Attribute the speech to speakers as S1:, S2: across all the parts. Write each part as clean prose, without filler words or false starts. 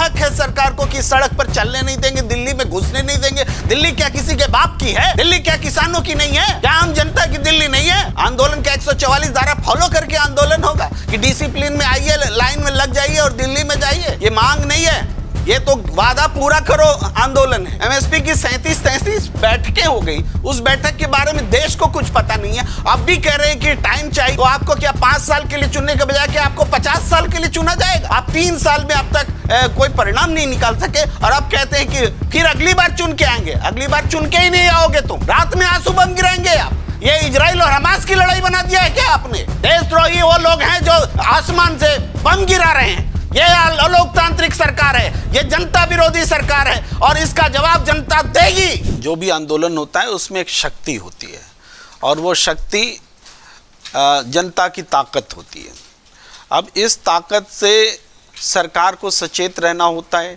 S1: हक है सरकार को कि सड़क पर चलने नहीं देंगे, दिल्ली में घुसने नहीं देंगे? दिल्ली क्या किसी के बाप की है? दिल्ली क्या किसानों की नहीं है? क्या आम जनता की दिल्ली नहीं है? आंदोलन का 144 धारा फॉलो करके आंदोलन होगा कि डिसिप्लिन में आइए, लाइन में लग जाइए और दिल्ली में जाइए? ये मांग नहीं है, ये तो वादा पूरा करो आंदोलन है। एमएसपी की 37-33 बैठकें हो गई, उस बैठक के बारे में देश को कुछ पता नहीं है। अब भी कह रहे हैं कि टाइम चाहिए, तो आपको क्या 5 साल के लिए चुनने के बजाय क्या आपको 50 साल के लिए चुना जाएगा? आप 3 साल में अब तक कोई परिणाम नहीं निकाल सके और अब कहते हैं कि फिर अगली बार चुन के आएंगे। अगली बार चुन के ही नहीं आओगे तुम, रात में आंसू बम गिराएंगे आप। ये इजराइल और हमास की लड़ाई बना दिया है क्या आपने? देशद्रोही वो लोग हैं जो आसमान से बम गिरा रहे हैं। ये अलोकतांत्रिक सरकार है, ये जनता विरोधी सरकार है और इसका जवाब जनता देगी। जो भी आंदोलन होता है उसमें एक शक्ति होती है और वो शक्ति जनता की ताकत होती है। अब इस ताकत से सरकार को सचेत रहना होता है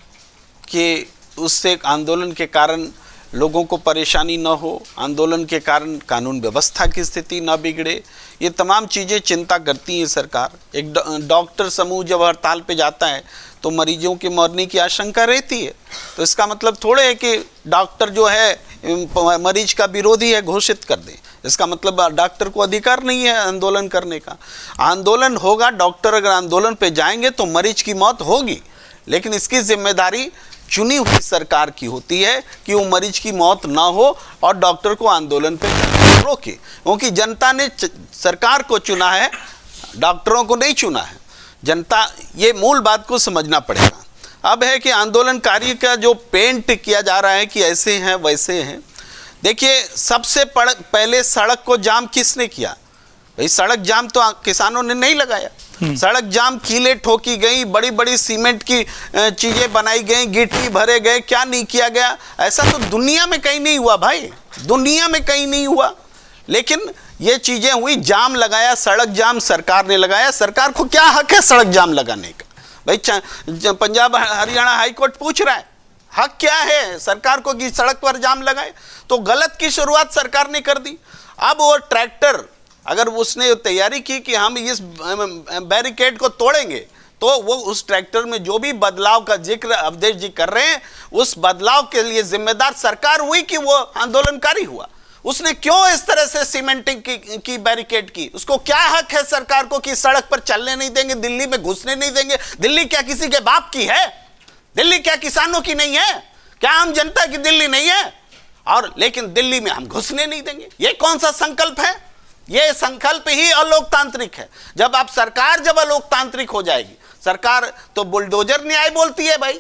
S1: कि उससे आंदोलन के कारण लोगों को परेशानी न हो, आंदोलन के कारण कानून व्यवस्था की स्थिति न बिगड़े। ये तमाम चीज़ें चिंता करती है सरकार। एक डॉक्टर समूह जब हड़ताल पे जाता है तो मरीजों के मरने की आशंका रहती है, तो इसका मतलब थोड़े है कि डॉक्टर जो है मरीज का विरोधी है घोषित कर दे। इसका मतलब डॉक्टर को अधिकार नहीं है आंदोलन करने का। आंदोलन होगा, डॉक्टर अगर आंदोलन पे जाएंगे तो मरीज की मौत होगी, लेकिन इसकी जिम्मेदारी चुनी हुई सरकार की होती है कि वो मरीज की मौत ना हो और डॉक्टर को आंदोलन पे रोके, क्योंकि जनता ने सरकार को चुना है, डॉक्टरों को नहीं चुना है। जनता, ये मूल बात को समझना पड़ेगा। अब है कि आंदोलनकारी का जो पेंट किया जा रहा है कि ऐसे हैं वैसे हैं। देखिए, सबसे पहले सड़क को जाम किसने किया? भाई सड़क जाम तो किसानों ने नहीं लगाया। सड़क जाम कीले ठोकी गई, बड़ी बड़ी सीमेंट की चीजें बनाई गई, गिट्टी भरे गए, क्या नहीं किया गया? ऐसा तो दुनिया में कहीं नहीं हुआ भाई, दुनिया में कहीं नहीं हुआ। लेकिन ये चीजें हुई, जाम लगाया, सड़क जाम सरकार ने लगाया। सरकार को क्या हक है सड़क जाम लगाने का? भाई पंजाब हरियाणा हाईकोर्ट पूछ रहा है, हक क्या है सरकार को कि सड़क पर जाम लगाए? तो गलत की शुरुआत सरकार ने कर दी। अब वो ट्रैक्टर, अगर उसने तैयारी की कि हम इस बैरिकेड को तोड़ेंगे, तो वो उस ट्रैक्टर में जो भी बदलाव का जिक्र अवधेश जी कर रहे हैं, उस बदलाव के लिए जिम्मेदार सरकार हुई कि वो आंदोलनकारी हुआ। उसने क्यों इस तरह से सीमेंटिंग की बैरिकेड की? उसको क्या हक है सरकार को कि सड़क पर चलने नहीं देंगे, दिल्ली में घुसने नहीं देंगे? दिल्ली क्या किसी के बाप की है? दिल्ली क्या किसानों की नहीं है? क्या आम जनता की दिल्ली नहीं है? और लेकिन दिल्ली में हम घुसने नहीं देंगे, ये कौन सा संकल्प है? ये संकल्प ही अलोकतांत्रिक है। जब आप सरकार जब अलोकतांत्रिक हो जाएगी, सरकार तो बुलडोजर न्याय बोलती है भाई।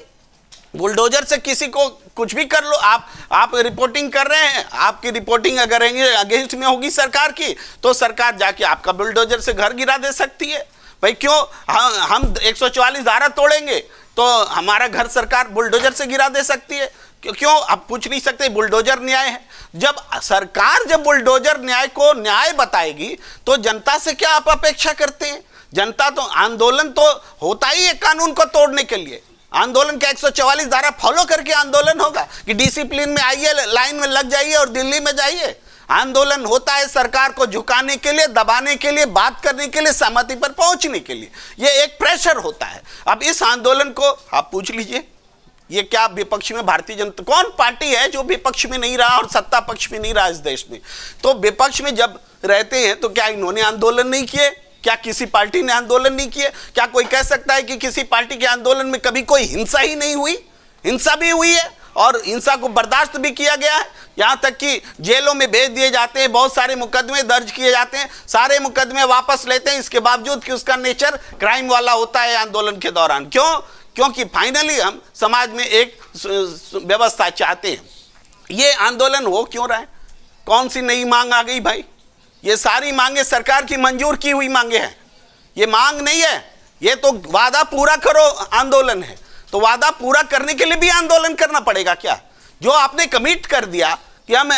S1: बुलडोजर से किसी को कुछ भी कर लो। आप रिपोर्टिंग कर रहे हैं, आपकी रिपोर्टिंग अगर अगेंस्ट में होगी सरकार की, तो सरकार जाके आपका बुलडोजर से घर गिरा दे सकती है। भाई क्यों हम 144 धारा तोड़ेंगे तो हमारा घर सरकार बुलडोजर से गिरा दे सकती है? क्यों आप पूछ नहीं सकते? बुलडोजर न्याय है। जब सरकार जब बुलडोजर न्याय को न्याय बताएगी तो जनता से क्या आप अपेक्षा करते हैं? जनता तो, आंदोलन तो होता ही है कानून को तोड़ने के लिए। आंदोलन का 144 धारा फॉलो करके आंदोलन होगा कि डिसिप्लिन में आइए, लाइन में लग जाइए और दिल्ली में जाइए। आंदोलन होता है सरकार को झुकाने के लिए, दबाने के लिए, बात करने के लिए, सहमति पर पहुंचने के लिए। ये एक प्रेशर होता है। अब इस आंदोलन को आप पूछ लीजिए, ये क्या विपक्ष में भारतीय जनता, कौन पार्टी है जो विपक्ष में नहीं रहा और सत्ता पक्ष में नहीं रहा इस देश में? तो विपक्ष में जब रहते हैं तो क्या इन्होंने आंदोलन नहीं किए? क्या किसी पार्टी ने आंदोलन नहीं किए? क्या कोई कह सकता है कि किसी पार्टी के आंदोलन में कभी कोई हिंसा ही नहीं हुई? हिंसा भी हुई है और हिंसा को बर्दाश्त भी किया गया है। यहाँ तक कि जेलों में भेज दिए जाते हैं, बहुत सारे मुकदमे दर्ज किए जाते हैं, सारे मुकदमे वापस लेते हैं, इसके बावजूद कि उसका नेचर क्राइम वाला होता है आंदोलन के दौरान। क्यों? क्योंकि फाइनली हम समाज में एक व्यवस्था चाहते हैं। ये आंदोलन हो क्यों रहा है? कौन सी नई मांग आ गई भाई? ये सारी मांगे सरकार की मंजूर की हुई मांगे हैं। ये मांग नहीं है, ये तो वादा पूरा करो आंदोलन है। तो वादा पूरा करने के लिए भी आंदोलन करना पड़ेगा क्या? जो आपने कमिट कर दिया कि हम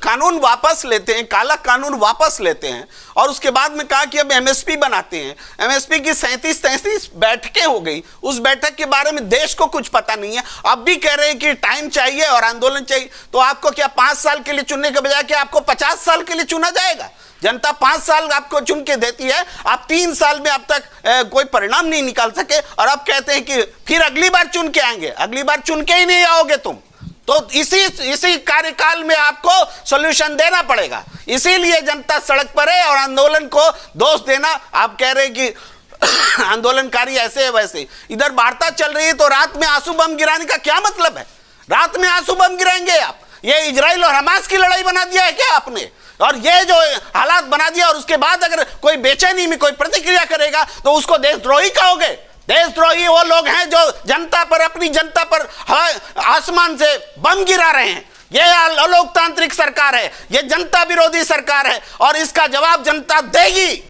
S1: कानून वापस लेते हैं, काला कानून वापस लेते हैं, और उसके बाद में कहा कि अब एमएसपी बनाते हैं। एमएसपी की 37-33 बैठकें हो गई, उस बैठक के बारे में देश को कुछ पता नहीं है। अब भी कह रहे हैं कि टाइम चाहिए और आंदोलन चाहिए। तो आपको क्या 5 साल के लिए चुनने के बजाय क्या आपको 50 साल के लिए चुना जाएगा? जनता 5 साल आपको चुन के देती है, आप 3 साल में अब तक कोई परिणाम नहीं निकाल सके, और अब कहते हैं कि फिर अगली बार चुन के आएंगे। अगली बार चुन के ही नहीं आओगे तुम, तो इसी कार्यकाल में आपको सॉल्यूशन देना पड़ेगा। इसीलिए जनता सड़क पर है, और आंदोलन को दोष देना, आप कह रहे हैं कि आंदोलनकारी ऐसे है वैसे। इधर वार्ता चल रही है तो रात में आंसू बम गिराने का क्या मतलब है? रात में आंसू बम गिराएंगे आप? ये इजराइल और हमास की लड़ाई बना दिया है क्या आपने? और ये जो हालात बना दिया, और उसके बाद अगर कोई बेचैनी में कोई प्रतिक्रिया करेगा तो उसको देशद्रोही कहोगे? देशद्रोही वो लोग हैं जो जनता पर, अपनी जनता पर आसमान से बम गिरा रहे हैं। ये अलोकतांत्रिक सरकार है, ये जनता विरोधी सरकार है, और इसका जवाब जनता देगी।